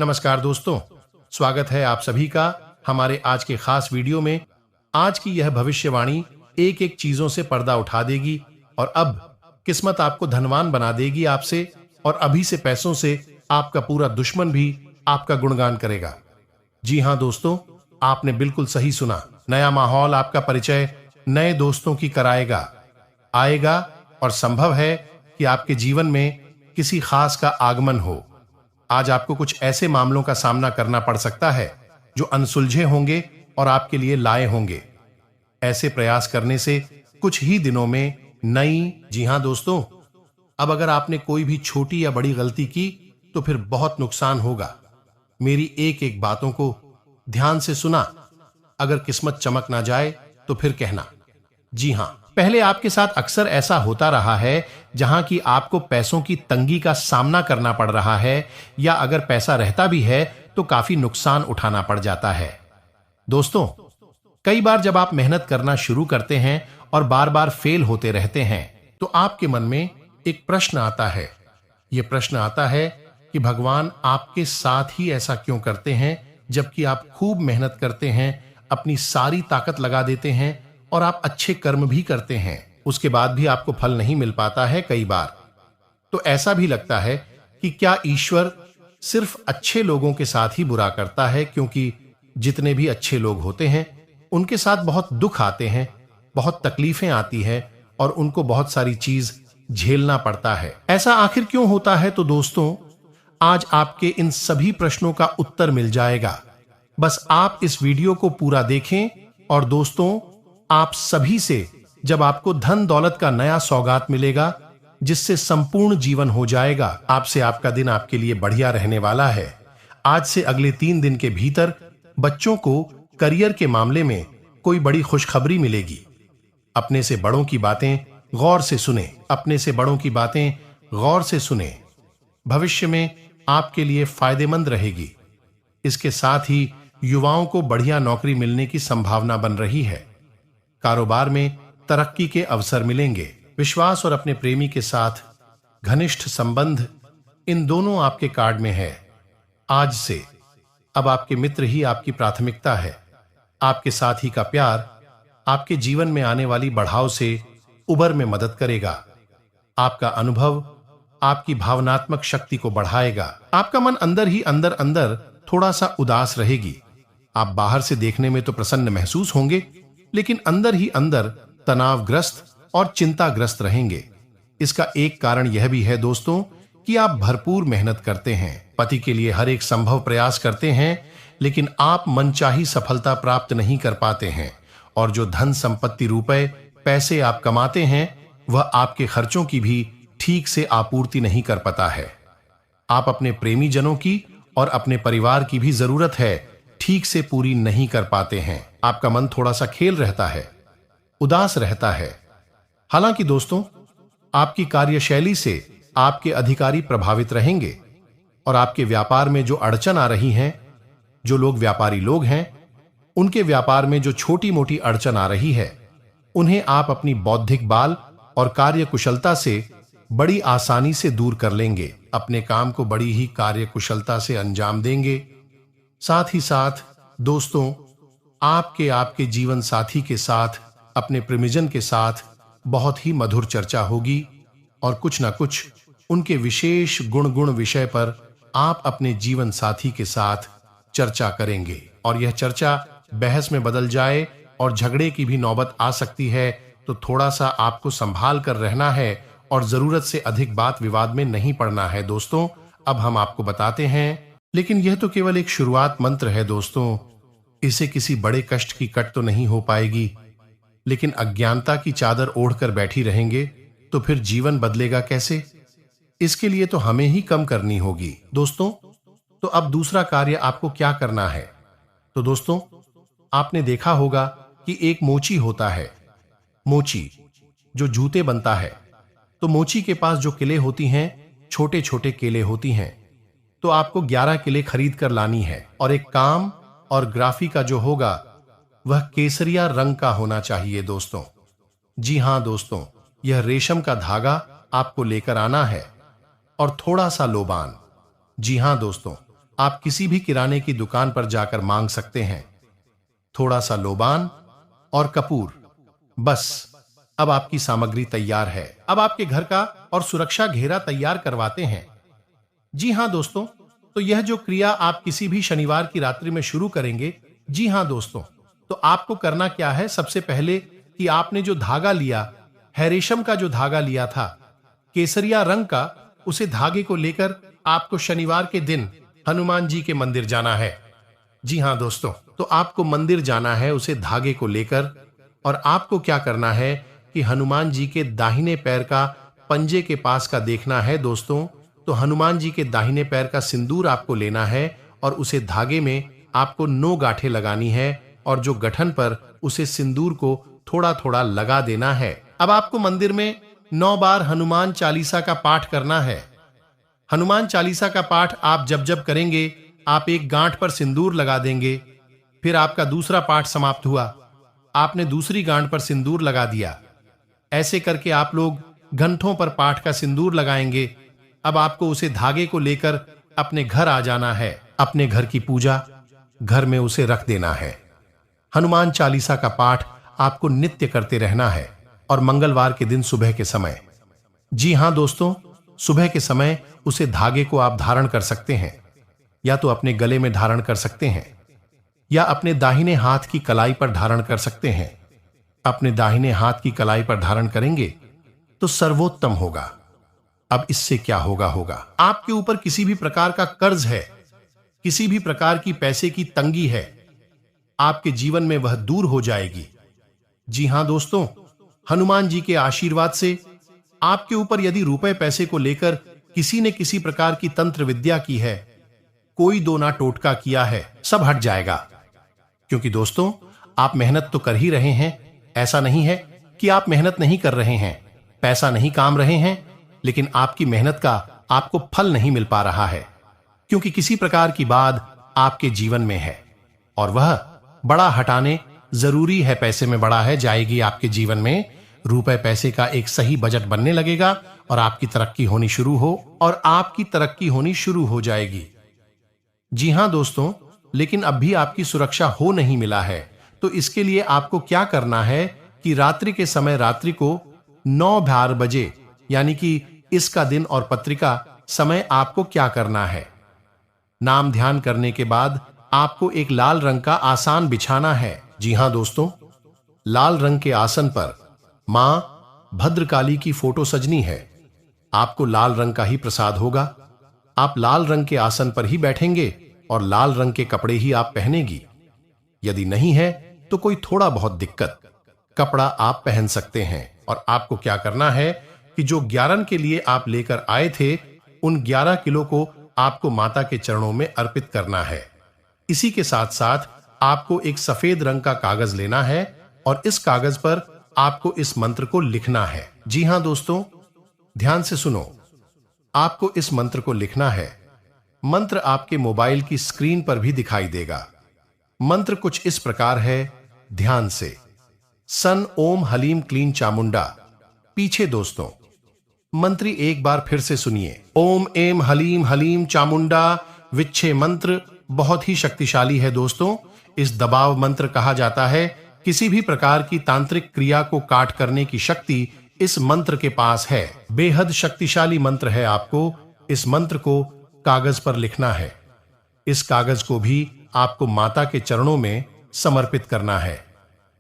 नमस्कार दोस्तों, स्वागत है आप सभी का हमारे आज के खास वीडियो में। आज की यह भविष्यवाणी एक एक चीजों से पर्दा उठा देगी और अब किस्मत आपको धनवान बना देगी आपसे, और अभी से पैसों से आपका पूरा दुश्मन भी आपका गुणगान करेगा। जी हां दोस्तों, आपने बिल्कुल सही सुना। नया माहौल आपका परिचय नए दोस्तों की कराएगा, आएगा, और संभव है कि आपके जीवन में किसी खास का आगमन हो। आज आपको कुछ ऐसे मामलों का सामना करना पड़ सकता है जो अनसुलझे होंगे और आपके लिए लाए होंगे। ऐसे प्रयास करने से कुछ ही दिनों में जी हां दोस्तों, अब अगर आपने कोई भी छोटी या बड़ी गलती की तो फिर बहुत नुकसान होगा। मेरी एक एक बातों को ध्यान से सुना। अगर किस्मत चमक ना जाए तो फिर कहना। जी हां, पहले आपके साथ अक्सर ऐसा होता रहा है जहां कि आपको पैसों की तंगी का सामना करना पड़ रहा है, या अगर पैसा रहता भी है तो काफी नुकसान उठाना पड़ जाता है। दोस्तों, कई बार जब आप मेहनत करना शुरू करते हैं और बार बार फेल होते रहते हैं तो आपके मन में एक प्रश्न आता है। यह प्रश्न आता है कि भगवान आपके साथ ही ऐसा क्यों करते हैं, जबकि आप खूब मेहनत करते हैं, अपनी सारी ताकत लगा देते हैं और आप अच्छे कर्म भी करते हैं, उसके बाद भी आपको फल नहीं मिल पाता है। कई बार तो ऐसा भी लगता है कि क्या ईश्वर सिर्फ अच्छे लोगों के साथ ही बुरा करता है, क्योंकि जितने भी अच्छे लोग होते हैं उनके साथ बहुत दुख आते हैं, बहुत तकलीफें आती हैं और उनको बहुत सारी चीज झेलना पड़ता है। ऐसा आखिर क्यों होता है? तो दोस्तों, आज आपके इन सभी प्रश्नों का उत्तर मिल जाएगा। बस आप इस वीडियो को पूरा देखें। और दोस्तों, आप सभी से जब आपको धन दौलत का नया सौगात मिलेगा जिससे संपूर्ण जीवन हो जाएगा, आपसे आपका दिन आपके लिए बढ़िया रहने वाला है। आज से अगले 3 दिन के भीतर बच्चों को करियर के मामले में कोई बड़ी खुशखबरी मिलेगी। अपने से बड़ों की बातें गौर से सुने, अपने से बड़ों की बातें गौर से सुने। भविष्य में आपके लिए फायदेमंद रहेगी। इसके साथ ही युवाओं को बढ़िया नौकरी मिलने की संभावना बन रही है। कारोबार में तरक्की के अवसर मिलेंगे। विश्वास और अपने प्रेमी के साथ घनिष्ठ संबंध, इन दोनों आपके कार्ड में है। आज से अब आपके मित्र ही आपकी प्राथमिकता है। आपके साथी का प्यार आपके जीवन में आने वाली बढ़ाव से उबर में मदद करेगा। आपका अनुभव आपकी भावनात्मक शक्ति को बढ़ाएगा। आपका मन अंदर ही अंदर थोड़ा सा उदास रहेगी। आप बाहर से देखने में तो प्रसन्न महसूस होंगे, लेकिन अंदर ही अंदर तनावग्रस्त और चिंताग्रस्त रहेंगे। इसका एक कारण यह भी है दोस्तों कि आप भरपूर मेहनत करते हैं, पति के लिए हर एक संभव प्रयास करते हैं, लेकिन आप मनचाही सफलता प्राप्त नहीं कर पाते हैं। और जो धन संपत्ति, रुपए, पैसे आप कमाते हैं, वह आपके खर्चों की भी ठीक से आपूर्ति नहीं कर पाता है। आप अपने प्रेमी जनों की और अपने परिवार की भी जरूरत है ठीक से पूरी नहीं कर पाते हैं। आपका मन थोड़ा सा खेल रहता है, उदास रहता है। हालांकि दोस्तों, आपकी कार्यशैली से आपके अधिकारी प्रभावित रहेंगे और आपके व्यापार में जो अड़चन आ रही हैं, जो लोग व्यापारी लोग हैं, उनके व्यापार में जो छोटी मोटी अड़चन आ रही है, उन्हें आप अपनी बौद्धिक बाल और कार्यकुशलता से बड़ी आसानी से दूर कर लेंगे। अपने काम को बड़ी ही कार्यकुशलता से अंजाम देंगे। साथ ही साथ दोस्तों, आपके जीवन साथी के साथ, अपने प्रेमीजन के साथ बहुत ही मधुर चर्चा होगी और कुछ ना कुछ उनके विशेष गुण विषय पर आप अपने जीवन साथी के साथ चर्चा करेंगे। और यह चर्चा बहस में बदल जाए और झगड़े की भी नौबत आ सकती है, तो थोड़ा सा आपको संभाल कर रहना है और जरूरत से अधिक बात विवाद में नहीं पड़ना है। दोस्तों, अब हम आपको बताते हैं, लेकिन यह तो केवल एक शुरुआत मंत्र है दोस्तों। इसे किसी बड़े कष्ट की कट तो नहीं हो पाएगी, लेकिन अज्ञानता की चादर ओढ़कर बैठी रहेंगे तो फिर जीवन बदलेगा कैसे? इसके लिए तो हमें ही कम करनी होगी। दोस्तों, तो अब दूसरा कार्य आपको क्या करना है? तो दोस्तों, आपने देखा होगा कि एक मोची होता है, मोची जो जूते बनता है। तो मोची के पास जो किले होती हैं, छोटे छोटे केले होती हैं, तो आपको 11 किले खरीद कर लानी है। और एक काम और ग्राफी का जो होगा वह केसरिया रंग का होना चाहिए दोस्तों। जी हां दोस्तों, यह रेशम का धागा आपको लेकर आना है और थोड़ा सा लोबान। जी हां दोस्तों, आप किसी भी किराने की दुकान पर जाकर मांग सकते हैं। थोड़ा सा लोबान और कपूर, बस अब आपकी सामग्री तैयार है। अब आपके घर का और सुरक्षा घेरा तैयार करवाते हैं। जी हां दोस्तों, तो यह जो क्रिया आप किसी भी शनिवार की रात्रि में शुरू करेंगे, जी हां दोस्तों, तो आपको करना क्या है? सबसे पहले कि आपने जो धागा लिया है, रेशम का जो धागा लिया था, केसरिया रंग का, उसे धागे को लेकर आपको शनिवार के दिन हनुमान जी के मंदिर जाना है। जी हां दोस्तों, तो आपको मंदिर जाना है उसे धागे को लेकर, और आपको क्या करना है कि हनुमान जी के दाहिने पैर का पंजे के पास का देखना है दोस्तों। तो हनुमान जी के दाहिने पैर का सिंदूर आपको लेना है और उसे धागे में आपको 9 गांठें लगानी है, और जो गठन पर उसे सिंदूर को थोड़ा थोड़ा लगा देना है। अब आपको मंदिर में 9 बार हनुमान चालीसा का पाठ करना है। हनुमान चालीसा का पाठ आप जब जब करेंगे, आप एक गांठ पर सिंदूर लगा देंगे। फिर आपका दूसरा पाठ समाप्त हुआ, आपने दूसरी गांठ पर सिंदूर लगा दिया। ऐसे करके आप लोग घंटों पर पाठ का सिंदूर लगाएंगे। अब आपको उसे धागे को लेकर अपने घर आ जाना है। अपने घर की पूजा घर में उसे रख देना है। हनुमान चालीसा का पाठ आपको नित्य करते रहना है, और मंगलवार के दिन सुबह के समय, जी हां दोस्तों, सुबह के समय उसे धागे को आप धारण कर सकते हैं, या तो अपने गले में धारण कर सकते हैं, या अपने दाहिने हाथ की कलाई पर धारण कर सकते हैं। अपने दाहिने हाथ की कलाई पर धारण करेंगे तो सर्वोत्तम होगा। अब इससे क्या होगा, आपके ऊपर किसी भी प्रकार का कर्ज है, किसी भी प्रकार की पैसे की तंगी है, आपके जीवन में वह दूर हो जाएगी। जी हां दोस्तों, हनुमान जी के आशीर्वाद से आपके ऊपर यदि रुपए पैसे को लेकर किसी ने किसी प्रकार की तंत्र विद्या की है, कोई दो ना टोटका किया है, सब हट जाएगा। क्योंकि दोस्तों, आप मेहनत तो कर ही रहे हैं, ऐसा नहीं है कि आप मेहनत नहीं कर रहे हैं, पैसा नहीं काम रहे हैं, लेकिन आपकी मेहनत का आपको फल नहीं मिल पा रहा है, क्योंकि किसी प्रकार की बात आपके जीवन में है, और वह बड़ा हटाने जरूरी है। पैसे में बड़ा है, जाएगी आपके जीवन में रुपए पैसे का एक सही बजट बनने लगेगा, और आपकी तरक्की होनी शुरू हो जाएगी। जी हां दोस्तों, लेकिन अब भी आपकी सुरक्षा हो नहीं मिला है। तो इसके लिए आपको क्या करना है कि रात्रि के समय, रात्रि को 9-12 बजे, यानी कि इसका दिन और पत्रिका समय, आपको क्या करना है? नाम ध्यान करने के बाद आपको एक लाल रंग का आसन बिछाना है। जी हां दोस्तों, लाल रंग के आसन पर मां भद्रकाली की फोटो सजनी है। आपको लाल रंग का ही प्रसाद होगा। आप लाल रंग के आसन पर ही बैठेंगे और लाल रंग के कपड़े ही आप पहनेगी। यदि नहीं है तो कोई थोड़ा बहुत दिक्कत, कपड़ा आप पहन सकते हैं। और आपको क्या करना है कि जो 11 के लिए आप लेकर आए थे, उन 11 किलो को आपको माता के चरणों में अर्पित करना है। इसी के साथ साथ आपको एक सफेद रंग का कागज लेना है, और इस कागज पर आपको इस मंत्र को लिखना है। जी हां दोस्तों, ध्यान से सुनो, आपको इस मंत्र को लिखना है। मंत्र आपके मोबाइल की स्क्रीन पर भी दिखाई देगा। मंत्र कुछ इस प्रकार है, ध्यान से। सन ओम हलीम क्लीन चामुंडा। पीछे दोस्तों मंत्री एक बार फिर से सुनिए। ओम एम हलीम हलीम चामुंडा विच्छे मंत्र बहुत ही शक्तिशाली है दोस्तों। इस दबाव मंत्र कहा जाता है। किसी भी प्रकार की तांत्रिक क्रिया को काट करने की शक्ति इस मंत्र के पास है। बेहद शक्तिशाली मंत्र है। आपको इस मंत्र को कागज पर लिखना है। इस कागज को भी आपको माता के चरणों में समर्पित करना है।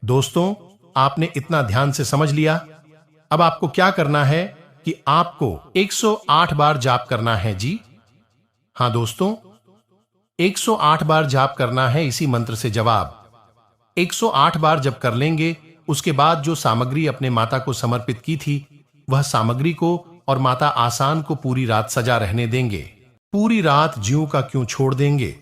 दोस्तों, आपने इतना ध्यान से समझ लिया। अब आपको क्या करना है कि आपको 108 बार जाप करना है। जी हां दोस्तों, 108 बार जाप करना है इसी मंत्र से। जवाब 108 बार जब कर लेंगे, उसके बाद जो सामग्री अपने माता को समर्पित की थी, वह सामग्री को और माता आसान को पूरी रात सजा रहने देंगे। पूरी रात ज्यों का क्यों छोड़ देंगे,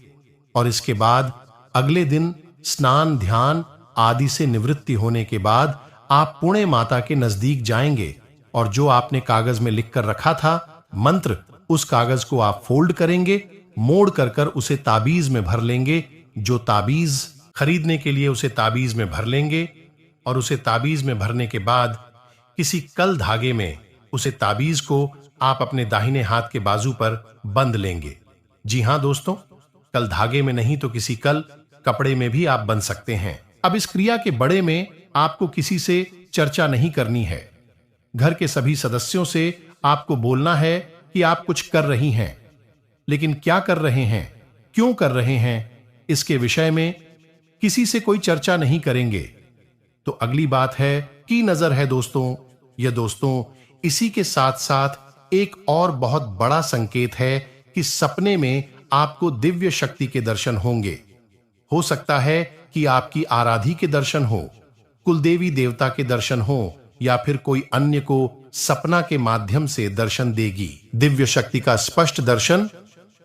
और इसके बाद अगले दिन स्नान ध्यान आदि से निवृत्ति होने के बाद आप पुणे माता के नजदीक जाएंगे, और जो आपने कागज में लिख कर रखा था मंत्र, उस कागज को आप फोल्ड करेंगे, मोड़ कर उसे ताबीज में भर लेंगे। जो ताबीज खरीदने के लिए उसे ताबीज में भर लेंगे, और उसे ताबीज में भरने के बाद किसी कल धागे में उसे ताबीज को आप अपने दाहिने हाथ के बाजू पर बंद लेंगे। जी हां दोस्तों, कल धागे में नहीं तो किसी कल कपड़े में भी आप बन सकते हैं। अब इस क्रिया के बड़े में आपको किसी से चर्चा नहीं करनी है। घर के सभी सदस्यों से आपको बोलना है कि आप कुछ कर रही हैं, लेकिन क्या कर रहे हैं, क्यों कर रहे हैं, इसके विषय में किसी से कोई चर्चा नहीं करेंगे। तो अगली बात है की नजर है दोस्तों। यह दोस्तों इसी के साथ साथ एक और बहुत बड़ा संकेत है कि सपने में आपको दिव्य शक्ति के दर्शन होंगे। हो सकता है कि आपकी आराधी के दर्शन हो, कुलदेवी देवता के दर्शन हो, या फिर कोई अन्य को सपना के माध्यम से दर्शन देगी। दिव्य शक्ति का स्पष्ट दर्शन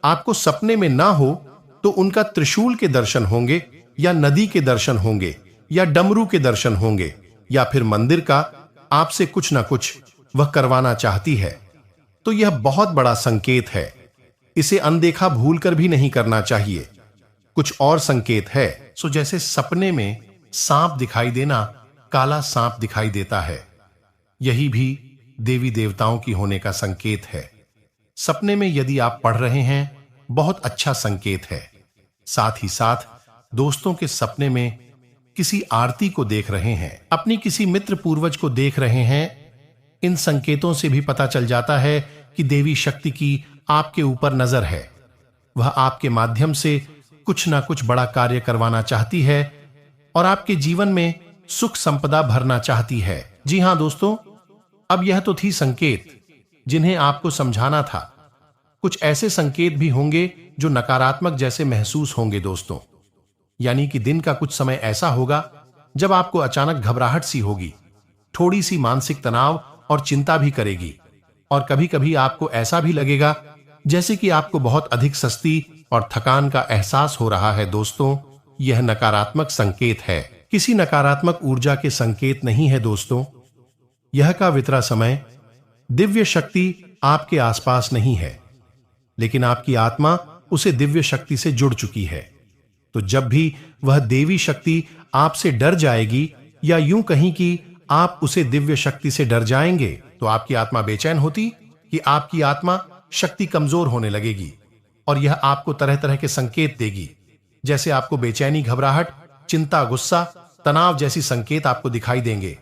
आपको सपने में ना हो तो उनका त्रिशूल के दर्शन होंगे, या नदी के दर्शन होंगे, या डमरू के दर्शन होंगे, या फिर मंदिर का आपसे कुछ ना कुछ वह करवाना चाहती है। तो यह बहुत बड़ा संकेत है, इसे अनदेखा भूलकर भी नहीं करना चाहिए। कुछ और संकेत है। सो जैसे सपने में सांप दिखाई देना, काला सांप दिखाई देता है, यही भी देवी देवताओं की होने का संकेत है। सपने में यदि आप पढ़ रहे हैं, बहुत अच्छा संकेत है। साथ ही साथ दोस्तों के सपने में किसी आरती को देख रहे हैं, अपनी किसी मित्र पूर्वज को देख रहे हैं, इन संकेतों से भी पता चल जाता है कि देवी शक्ति की आपके ऊपर नजर है। वह आपके माध्यम से कुछ ना कुछ बड़ा कार्य करवाना चाहती है और आपके जीवन में सुख संपदा भरना चाहती है। जी हां दोस्तों, अब यह तो थी संकेत जिन्हें आपको समझाना था। कुछ ऐसे संकेत भी होंगे जो नकारात्मक जैसे महसूस होंगे दोस्तों। यानी कि दिन का कुछ समय ऐसा होगा जब आपको अचानक घबराहट सी होगी, थोड़ी सी मानसिक तनाव और चिंता भी करेगी, और कभी कभी आपको ऐसा भी लगेगा जैसे कि आपको बहुत अधिक सुस्ती और थकान का एहसास हो रहा है। दोस्तों यह नकारात्मक संकेत है, किसी नकारात्मक ऊर्जा के संकेत नहीं है दोस्तों। यह का वितरा समय दिव्य शक्ति आपके आसपास नहीं है, लेकिन आपकी आत्मा उसे दिव्य शक्ति से जुड़ चुकी है। तो जब भी वह देवी शक्ति आपसे डर जाएगी, या यूं कहीं कि आप उसे दिव्य शक्ति से डर जाएंगे, तो आपकी आत्मा बेचैन होती कि आपकी आत्मा शक्ति कमजोर होने लगेगी, और यह आपको तरह तरह के संकेत देगी। जैसे आपको बेचैनी, घबराहट, चिंता, गुस्सा, तनाव जैसी संकेत आपको दिखाई देंगे।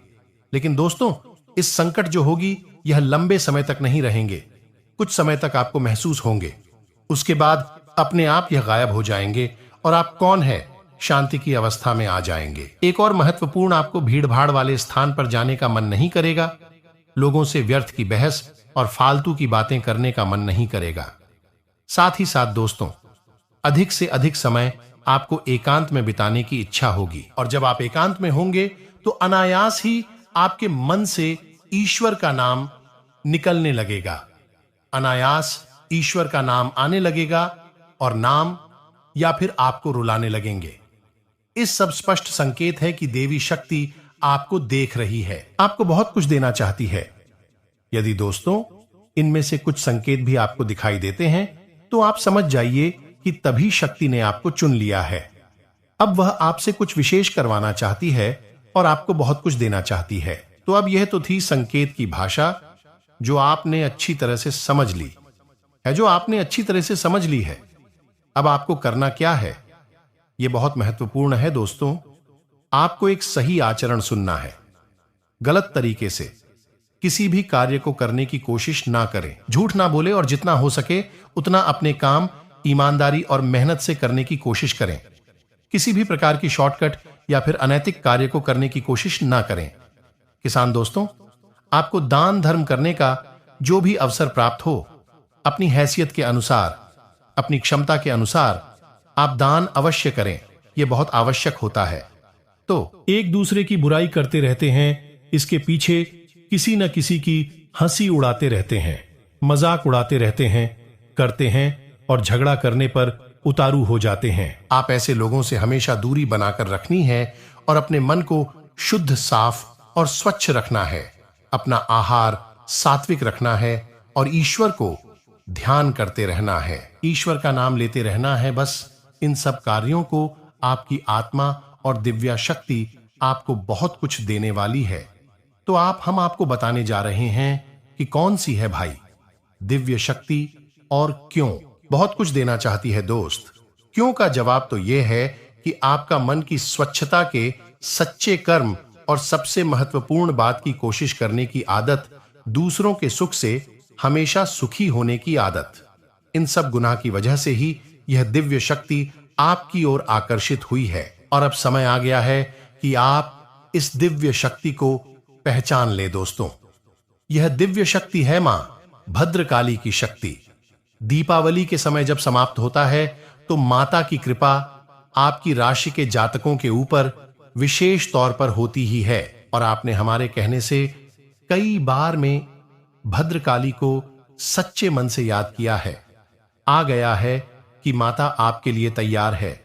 लेकिन दोस्तों इस संकट जो होगी यह लंबे समय तक नहीं रहेंगे, कुछ समय तक आपको महसूस होंगे, उसके बाद अपने आप यह गायब हो जाएंगे और आप कौन है शांति की अवस्था में आ जाएंगे। एक और महत्वपूर्ण, आपको भीड़ भाड़ वाले स्थान पर जाने का मन नहीं करेगा, लोगों से व्यर्थ की बहस और फालतू की बातें करने का मन नहीं करेगा। साथ ही साथ दोस्तों अधिक से अधिक समय आपको एकांत में बिताने की इच्छा होगी, और जब आप एकांत में होंगे तो अनायास ही आपके मन से ईश्वर का नाम निकलने लगेगा, अनायास ईश्वर का नाम आने लगेगा, और नाम या फिर आपको रुलाने लगेंगे। इस सब स्पष्ट संकेत है कि देवी शक्ति आपको देख रही है, आपको बहुत कुछ देना चाहती है। यदि दोस्तों इनमें से कुछ संकेत भी आपको दिखाई देते हैं तो आप समझ जाइए कि तभी शक्ति ने आपको चुन लिया है। अब वह आपसे कुछ विशेष करवाना चाहती है और आपको बहुत कुछ देना चाहती है। तो अब यह तो थी संकेत की भाषा जो आपने अच्छी तरह से समझ ली है, अब आपको करना क्या है, यह बहुत महत्वपूर्ण है दोस्तों। आपको एक सही आचरण सुनना है। गलत तरीके से किसी भी कार्य को करने की कोशिश ना करें, झूठ ना बोले, और जितना हो सके उतना अपने काम ईमानदारी और मेहनत से करने की कोशिश करें। किसी भी प्रकार की शॉर्टकट या फिर अनैतिक कार्य को करने की कोशिश ना करें। किसान दोस्तों, आपको दान धर्म करने का जो भी अवसर प्राप्त हो, अपनी हैसियत के अनुसार, अपनी क्षमता के अनुसार आप दान अवश्य करें, यह बहुत आवश्यक होता है। तो एक दूसरे की बुराई करते रहते हैं, इसके पीछे किसी न किसी की हंसी उड़ाते रहते हैं, मजाक उड़ाते रहते हैं, करते हैं, और झगड़ा करने पर उतारू हो जाते हैं। आप ऐसे लोगों से हमेशा दूरी बनाकर रखनी है और अपने मन को शुद्ध, साफ और स्वच्छ रखना है। अपना आहार सात्विक रखना है और ईश्वर को ध्यान करते रहना है, ईश्वर का नाम लेते रहना है। बस इन सब कार्यों को आपकी आत्मा और दिव्या शक्ति आपको बहुत कुछ देने वाली है। तो हम आपको बताने जा रहे हैं कि कौन सी है भाई दिव्य शक्ति और क्यों। बहुत कुछ देना चाहती है दोस्त। क्यों का जवाब तो यह है कि आपका मन की स्वच्छता के सच्चे कर्म और सबसे महत्वपूर्ण बात की कोशिश करने की आदत, दूसरों के सुख से हमेशा सुखी होने की आदत, इन सब गुनाह की वजह से ही यह दिव्य शक्ति आपकी ओर आकर्षित हुई है। और अब समय आ गया है कि आप इस दिव्य शक्ति को पहचान ले दोस्तों। यह दिव्य शक्ति है मां भद्रकाली की शक्ति। दीपावली के समय जब समाप्त होता है तो माता की कृपा आपकी राशि के जातकों के ऊपर विशेष तौर पर होती ही है। और आपने हमारे कहने से कई बार में भद्रकाली को सच्चे मन से याद किया है। आ गया है कि माता आपके लिए तैयार है,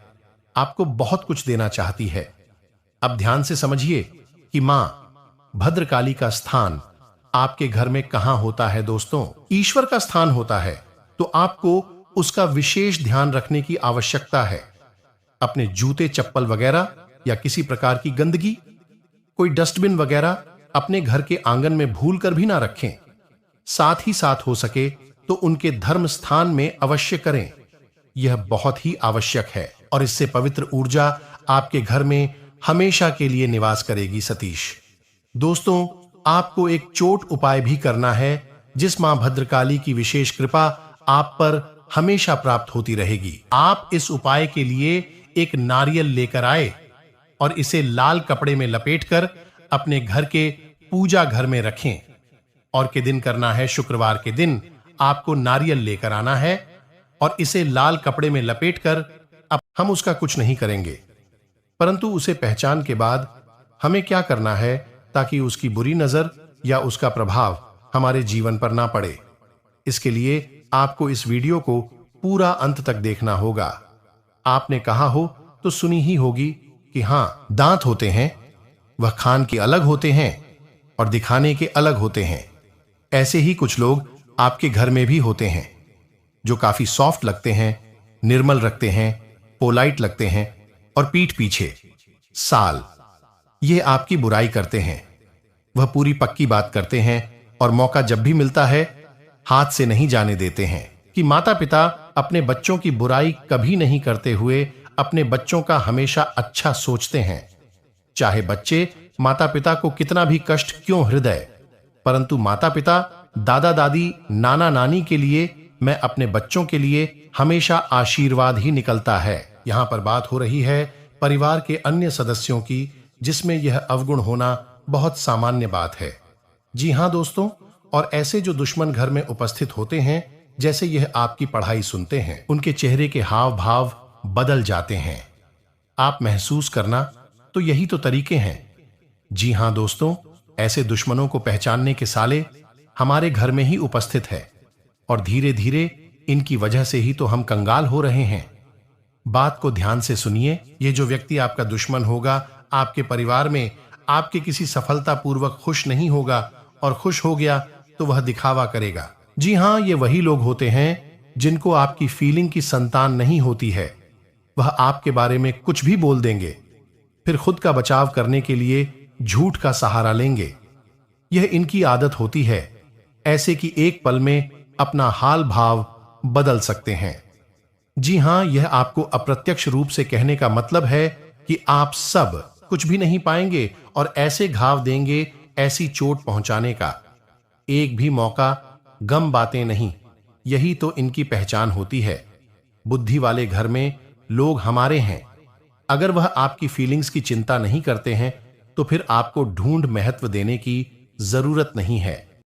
आपको बहुत कुछ देना चाहती है। अब ध्यान से समझिए कि मां भद्रकाली का स्थान आपके घर में कहां होता है दोस्तों। ईश्वर का स्थान होता है, तो आपको उसका विशेष ध्यान रखने की आवश्यकता है। अपने जूते चप्पल वगैरह या किसी प्रकार की गंदगी, कोई डस्टबिन वगैरह अपने घर के आंगन में भूल कर भी ना रखें। साथ ही साथ हो सके तो उनके धर्म स्थान में अवश्य करें। यह बहुत ही आवश्यक है और इससे पवित्र ऊर्जा आपके घर में हमेशा के लिए निवास करेगी सतीश। दोस्तों, आपको एक चोट उपाय भी करना है जिस मां भद्रकाली की विशेष कृपा आप पर हमेशा प्राप्त होती रहेगी। आप इस उपाय के लिए एक नारियल लेकर आए और इसे लाल कपड़े में लपेटकर अपने घर के पूजा घर में रखें। और के दिन करना है, शुक्रवार के दिन आपको नारियल लेकर आना है और इसे लाल कपड़े में लपेटकर, अब हम उसका कुछ नहीं करेंगे, परंतु उसे पहचान के बाद हमें क्या करना है ताकि उसकी बुरी नजर या उसका प्रभाव हमारे जीवन पर ना पड़े। इसके लिए आपको इस वीडियो को पूरा अंत तक देखना होगा। आपने कहा हो तो सुनी ही होगी कि हां, दांत होते हैं, वह खान के अलग होते हैं और दिखाने के अलग होते हैं। ऐसे ही कुछ लोग आपके घर में भी होते हैं जो काफी सॉफ्ट लगते हैं, निर्मल रखते हैं, पोलाइट लगते हैं और पीठ पीछे साल ये आपकी बुराई करते हैं। वह पूरी पक्की बात करते हैं और मौका जब भी मिलता है हाथ से नहीं जाने देते हैं। कि माता पिता अपने बच्चों की बुराई कभी नहीं करते हुए अपने बच्चों का हमेशा अच्छा सोचते हैं। चाहे बच्चे माता पिता को कितना भी कष्ट क्यों हृदय, परंतु माता पिता, दादा दादी, नाना नानी के लिए, मैं अपने बच्चों के लिए हमेशा आशीर्वाद ही निकलता है। यहां पर बात हो रही है परिवार के अन्य सदस्यों की, जिसमें यह अवगुण होना बहुत सामान्य बात है। जी हां दोस्तों, और ऐसे जो दुश्मन घर में उपस्थित होते हैं, जैसे यह आपकी पढ़ाई सुनते हैं, उनके चेहरे के हाव भाव बदल जाते हैं। आप महसूस करना तो यही तो तरीके हैं। जी हां दोस्तों, ऐसे दुश्मनों को पहचानने के साले हमारे घर में ही उपस्थित है और धीरे धीरे इनकी वजह से ही तो हम कंगाल हो रहे हैं। बात को ध्यान से सुनिए। ये जो व्यक्ति आपका दुश्मन होगा, आपके परिवार में आपके किसी सफलता पूर्वक खुश नहीं होगा, और खुश हो गया तो वह दिखावा करेगा। जी हां, ये वही लोग होते हैं जिनको आपकी फीलिंग की संतान नहीं होती है। वह आपके बारे में कुछ भी बोल देंगे, फिर खुद का बचाव करने के लिए झूठ का सहारा लेंगे। यह इनकी आदत होती है, ऐसे कि एक पल में अपना हाल भाव बदल सकते हैं। जी हां, यह आपको अप्रत्यक्ष रूप से कहने का मतलब है कि आप सब कुछ भी नहीं पाएंगे और ऐसे घाव देंगे, ऐसी चोट पहुंचाने का एक भी मौका गम बातें नहीं। यही तो इनकी पहचान होती है। बुद्धि वाले घर में लोग हमारे हैं। अगर वह आपकी फीलिंग्स की चिंता नहीं करते हैं तो फिर आपको ढूंढ महत्व देने की जरूरत नहीं है।